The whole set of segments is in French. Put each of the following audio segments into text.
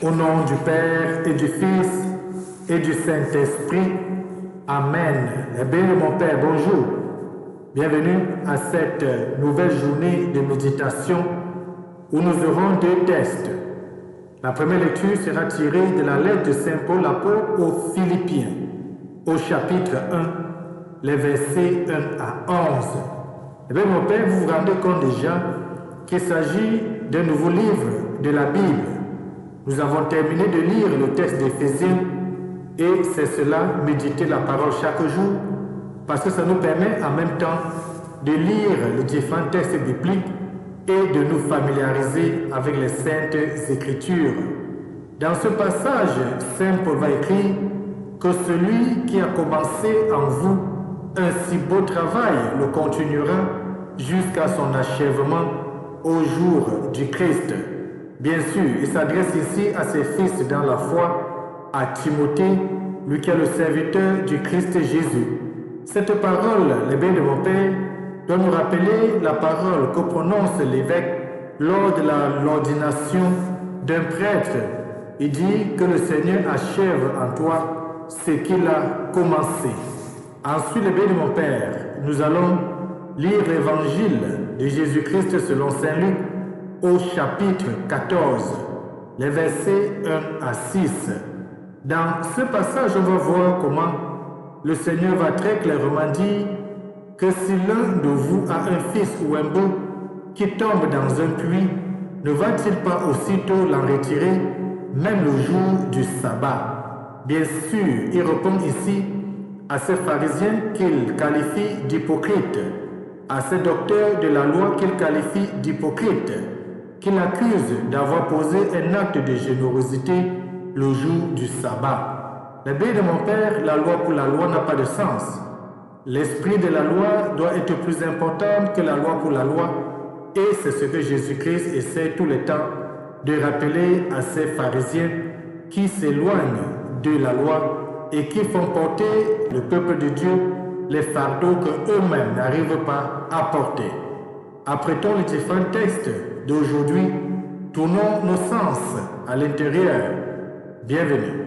Au nom du Père et du Fils et du Saint-Esprit. Amen. Eh bien, mon Père, bonjour. Bienvenue à cette nouvelle journée de méditation où nous aurons deux textes. La première lecture sera tirée de la lettre de Saint Paul l'apôtre aux Philippiens, au chapitre 1, les versets 1 à 11. Eh bien, mon Père, vous vous rendez compte déjà qu'il s'agit d'un nouveau livre de la Bible. Nous avons terminé de lire le texte d'Éphésiens et c'est cela, méditer la parole chaque jour, parce que ça nous permet en même temps de lire les différents textes bibliques et de nous familiariser avec les saintes écritures. Dans ce passage, Saint Paul va écrire que celui qui a commencé en vous un si beau travail le continuera jusqu'à son achèvement au jour du Christ. Bien sûr, il s'adresse ici à ses fils dans la foi, à Timothée, lui qui est le serviteur du Christ Jésus. Cette parole, les biens de mon Père, doit nous rappeler la parole que prononce l'évêque lors de l'ordination d'un prêtre. Il dit que le Seigneur achève en toi ce qu'il a commencé. Ensuite, les biens de mon Père, nous allons lire l'évangile de Jésus-Christ selon Saint Luc au chapitre 14, les versets 1 à 6. Dans ce passage, on va voir comment le Seigneur va très clairement dire que si l'un de vous a un fils ou un bœuf qui tombe dans un puits, ne va-t-il pas aussitôt l'en retirer, même le jour du sabbat? Bien sûr, il répond ici à ces pharisiens qu'il qualifie d'hypocrites, à ces docteurs de la loi qu'il qualifie d'hypocrites, qu'il accuse d'avoir posé un acte de générosité le jour du sabbat. Les biens de mon Père, la loi pour la loi n'a pas de sens. L'esprit de la loi doit être plus important que la loi pour la loi, et c'est ce que Jésus-Christ essaie tout le temps de rappeler à ces pharisiens qui s'éloignent de la loi et qui font porter le peuple de Dieu les fardeaux qu'eux-mêmes n'arrivent pas à porter. Apprêtons les différents textes d'aujourd'hui, tournons nos sens à l'intérieur. Bienvenue.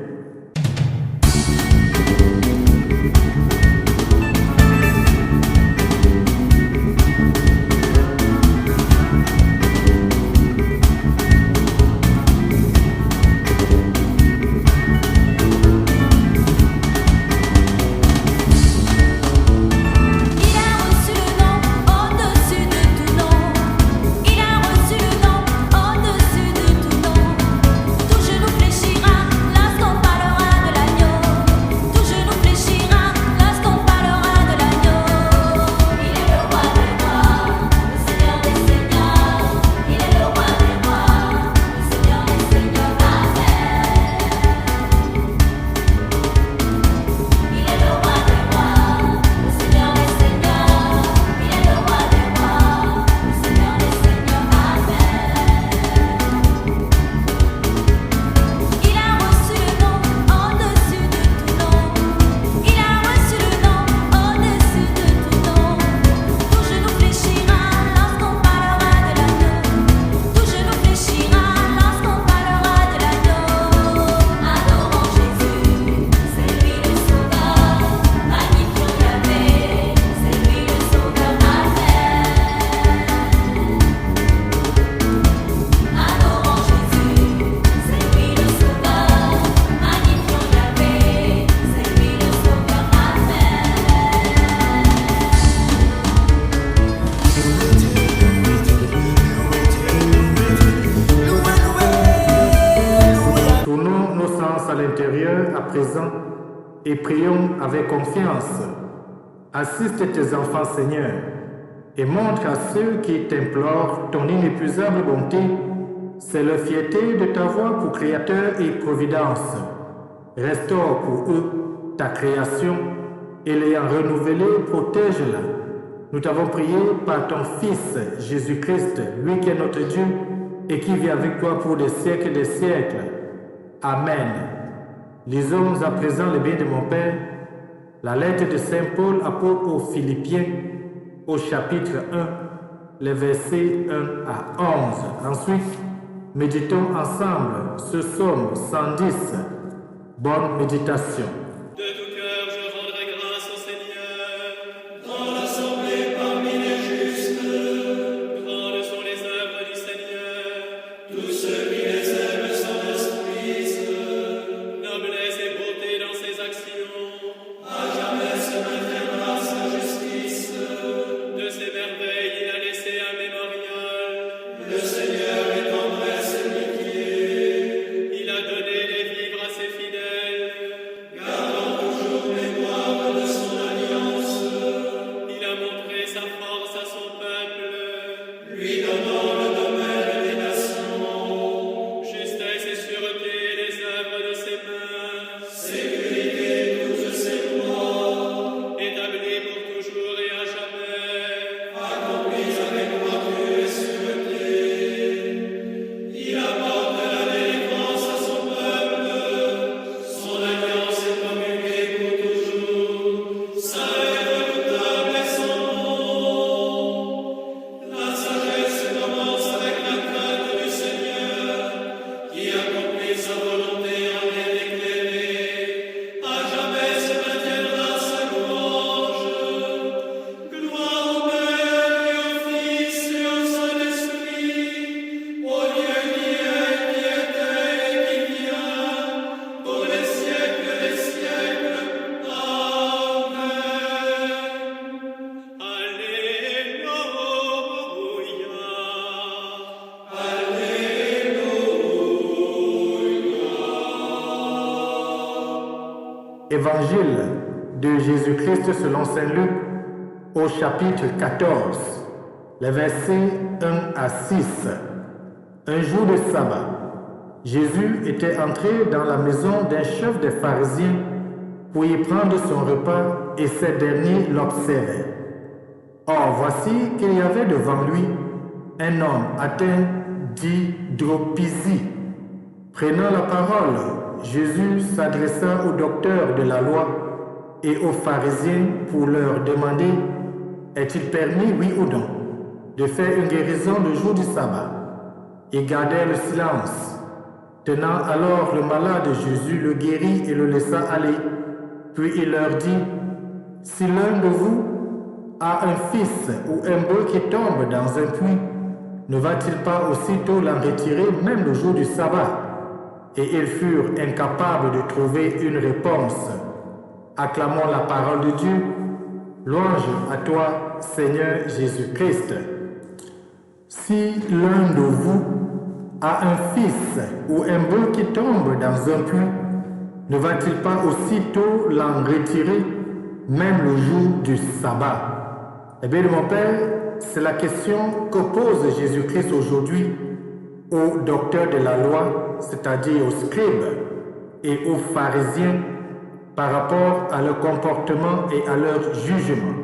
À présent et prions avec confiance. Assiste tes enfants, Seigneur. et montre à ceux qui t'implorent ton inépuisable bonté. C'est la fierté de ta voix pour Créateur et Providence. Restaure pour eux ta création et l'ayant renouvelée, protège-la. Nous t'avons prié par ton Fils Jésus-Christ, lui qui est notre Dieu et qui vit avec toi pour des siècles et des siècles. Amen. Lisons à présent le bien de mon Père, la lettre de Saint Paul apôtre aux Philippiens, au chapitre 1, les versets 1 à 11. Ensuite, méditons ensemble ce psaume 110. Bonne méditation. De tout cœur, je rendrai grâce au Seigneur. Dans l'assemblée parmi les justes, grandes sont les œuvres du Seigneur. Tous ceux qui les aiment s'en instruisent. Noblesse et beauté dans ses actions. À jamais se maintiendra sa justice. De ses merveilles, il a laissé un mémorial. Le Seigneur est tendresse et pitié. Il a donné les vivres à ses fidèles. Gardant toujours mémoire de son alliance. Il a montré sa force à son peuple. Lui donnant le domaine des nations. Justesse et sûreté, les œuvres de ses mains. Sécurité, toutes ses lois. Établi pour toujours et à jamais. Accomplis avec droiture et sûreté. Il apporte la délivrance à son peuple. Son alliance est promulguée pour toujours. Saint et redoutable est son nom. La sagesse commence avec la crainte du Seigneur, qui accomplit sa volonté en est éclairé. À jamais se maintiendra sa louange. Gloire au Père et au Fils et au Saint-Esprit, au Dieu qui est, qui était et qui vient, pour les siècles des siècles. Amen. Évangile de Jésus-Christ selon Saint Luc, au chapitre 14, les versets 1 à 6. Un jour de sabbat, Jésus était entré dans la maison d'un chef des pharisiens pour y prendre son repas et ces derniers l'observaient. Or, voici qu'il y avait devant lui un homme atteint d'hydropisie. Prenant la parole, Jésus s'adressa aux docteurs de la loi et aux pharisiens pour leur demander « Est-il permis, oui ou non, de faire une guérison le jour du sabbat ?» Ils gardèrent le silence. Tenant alors le malade, Jésus le guérit et le laissa aller. Puis il leur dit « Si l'un de vous a un fils ou un bœuf qui tombe dans un puits, ne va-t-il pas aussitôt l'en retirer même le jour du sabbat ?» Et ils furent incapables de trouver une réponse. Acclamons la parole de Dieu. Louange à toi, Seigneur Jésus-Christ. Si l'un de vous a un fils ou un bœuf qui tombe dans un puits, ne va-t-il pas aussitôt l'en retirer, même le jour du sabbat? Eh bien, mon Père, c'est la question que pose Jésus-Christ aujourd'hui aux docteurs de la loi, c'est-à-dire aux scribes et aux pharisiens, par rapport à leur comportement et à leur jugement.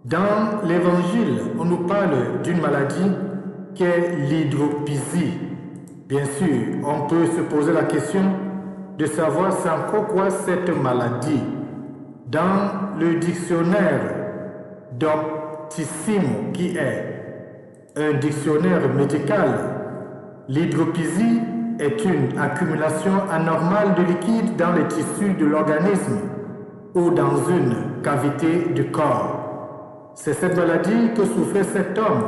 Dans l'Évangile, on nous parle d'une maladie qui est l'hydropisie. Bien sûr, on peut se poser la question de savoir c'est encore quoi cette maladie. Dans le dictionnaire Doctissimo, qui est un dictionnaire médical, l'hydropisie est une accumulation anormale de liquide dans les tissus de l'organisme ou dans une cavité du corps. C'est cette maladie que souffrait cet homme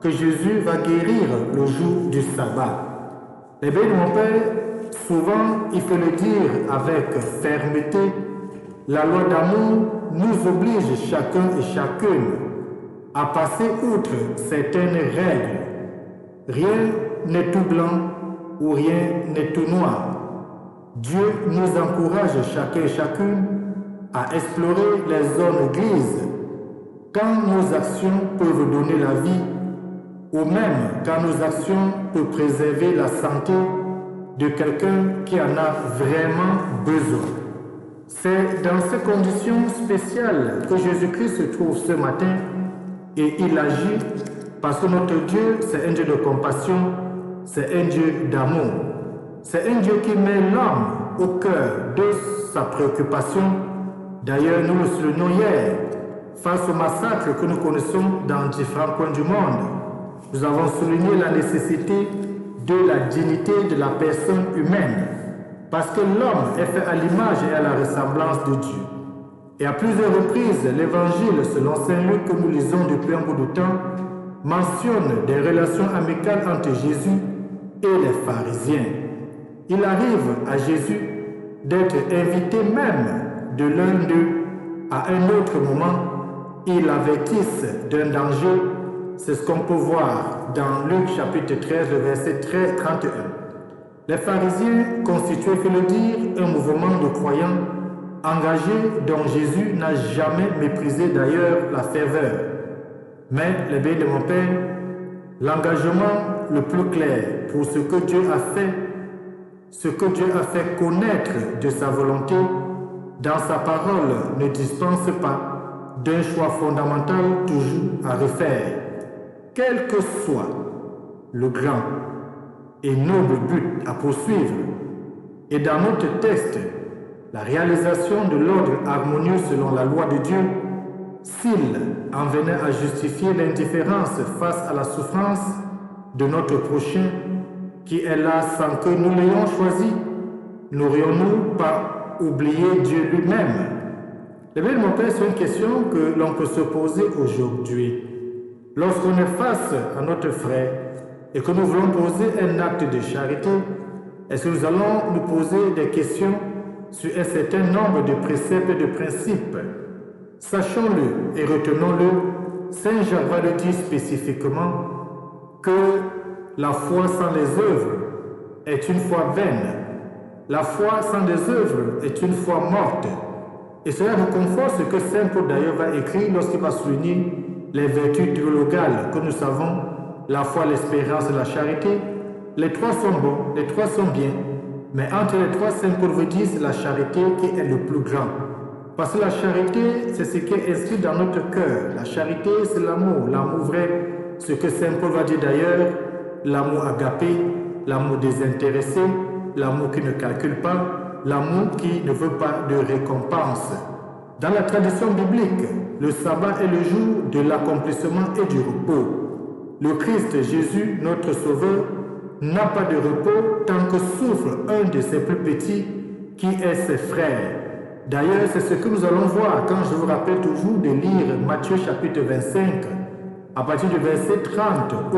que Jésus va guérir le jour du sabbat. Eh bien, mon Père, souvent, il faut le dire avec fermeté, la loi d'amour nous oblige chacun et chacune à passer outre certaines règles. Rien n'est tout blanc ou rien n'est tout noir. Dieu nous encourage chacun et chacune à explorer les zones grises, quand nos actions peuvent donner la vie, ou même quand nos actions peuvent préserver la santé de quelqu'un qui en a vraiment besoin. C'est dans ces conditions spéciales que Jésus-Christ se trouve ce matin et il agit parce que notre Dieu, c'est un Dieu de compassion, c'est un Dieu d'amour. C'est un Dieu qui met l'homme au cœur de sa préoccupation. D'ailleurs, nous le soulignons hier, face au massacre que nous connaissons dans différents coins du monde. Nous avons souligné la nécessité de la dignité de la personne humaine, parce que l'homme est fait à l'image et à la ressemblance de Dieu. Et à plusieurs reprises, l'évangile selon Saint Luc que nous lisons depuis un bout de temps mentionne des relations amicales entre Jésus et les pharisiens. Il arrive à Jésus d'être invité même de l'un d'eux à un autre moment. Il avertisse d'un danger. C'est ce qu'on peut voir dans Luc chapitre 13, le verset 31. Les pharisiens constituaient, il faut le dire, un mouvement de croyants engagés dont Jésus n'a jamais méprisé d'ailleurs la ferveur. Mais, les bénis de mon Père, l'engagement le plus clair pour ce que Dieu a fait connaître de sa volonté dans sa parole ne dispense pas d'un choix fondamental toujours à refaire. Quel que soit le grand et noble but à poursuivre, et dans notre texte, la réalisation de l'ordre harmonieux selon la loi de Dieu, s'il en venait à justifier l'indifférence face à la souffrance de notre prochain, qui est là sans que nous l'ayons choisi, n'aurions-nous pas oublié Dieu lui-même? Eh bien, mon Père, c'est une question que l'on peut se poser aujourd'hui. Lorsqu'on est face à notre frère et que nous voulons poser un acte de charité, est-ce que nous allons nous poser des questions sur un certain nombre de préceptes et de principes? Sachons-le et retenons-le, Saint Jean va le dire spécifiquement que la foi sans les œuvres est une foi vaine. La foi sans les œuvres est une foi morte. Et cela reconforte ce que Saint Paul d'ailleurs va écrire lorsqu'il va souligner les vertus théologales que nous savons, la foi, l'espérance et la charité. Les trois sont bons, les trois sont bien. Mais entre les trois, Saint Paul veut dire c'est la charité qui est le plus grand. Parce que la charité, c'est ce qui est inscrit dans notre cœur. La charité, c'est l'amour vrai. Ce que Saint Paul va dire d'ailleurs, l'amour agapé, l'amour désintéressé, l'amour qui ne calcule pas, l'amour qui ne veut pas de récompense. Dans la tradition biblique, le sabbat est le jour de l'accomplissement et du repos. Le Christ Jésus, notre Sauveur, n'a pas de repos tant que souffre un de ses plus petits, qui est ses frères. D'ailleurs, c'est ce que nous allons voir quand je vous rappelle toujours de lire Matthieu chapitre 25, à partir du verset 30, où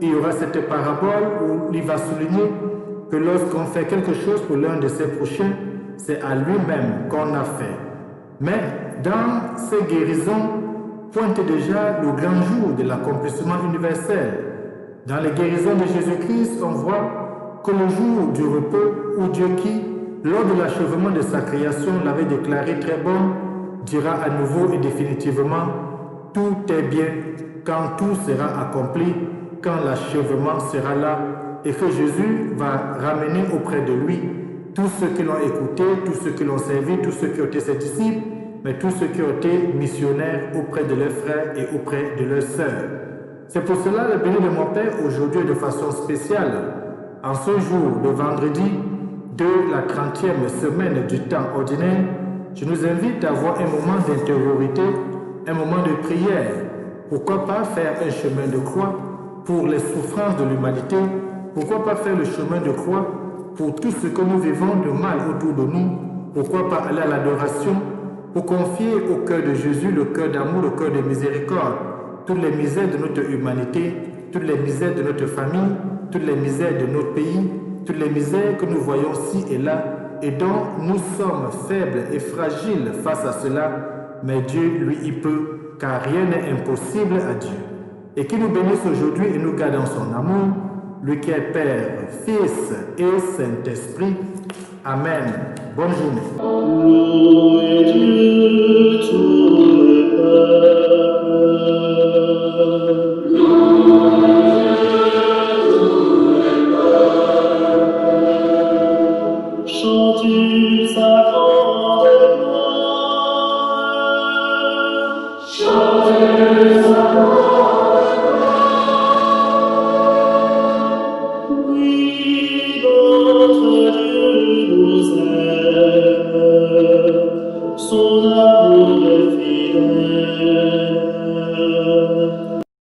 il y aura cette parabole où il va souligner que lorsqu'on fait quelque chose pour l'un de ses prochains, c'est à lui-même qu'on a fait. Mais dans ces guérisons pointe déjà le grand jour de l'accomplissement universel. Dans les guérisons de Jésus-Christ, on voit que le jour du repos où Dieu qui, lors de l'achèvement de sa création, l'avait déclaré très bon, dira à nouveau et définitivement, tout est bien quand tout sera accompli, quand l'achèvement sera là et que Jésus va ramener auprès de lui tous ceux qui l'ont écouté, tous ceux qui l'ont servi, tous ceux qui ont été ses disciples, mais tous ceux qui ont été missionnaires auprès de leurs frères et auprès de leurs sœurs. C'est pour cela, le béni de mon Père, aujourd'hui de façon spéciale, en ce jour de vendredi de la 30e semaine du temps ordinaire, je nous invite à avoir un moment d'intériorité, un moment de prière. Pourquoi pas faire un chemin de croix pour les souffrances de l'humanité? Pourquoi pas faire le chemin de croix pour tout ce que nous vivons de mal autour de nous? Pourquoi pas aller à l'adoration pour confier au cœur de Jésus le cœur d'amour, le cœur de miséricorde, toutes les misères de notre humanité, toutes les misères de notre famille, toutes les misères de notre pays, toutes les misères que nous voyons ci et là et dont nous sommes faibles et fragiles face à cela, mais Dieu, lui, il peut, car rien n'est impossible à Dieu. Et qu'il nous bénisse aujourd'hui et nous garde en son amour, lui qui est Père, Fils et Saint-Esprit. Amen. Bonne journée. Amen.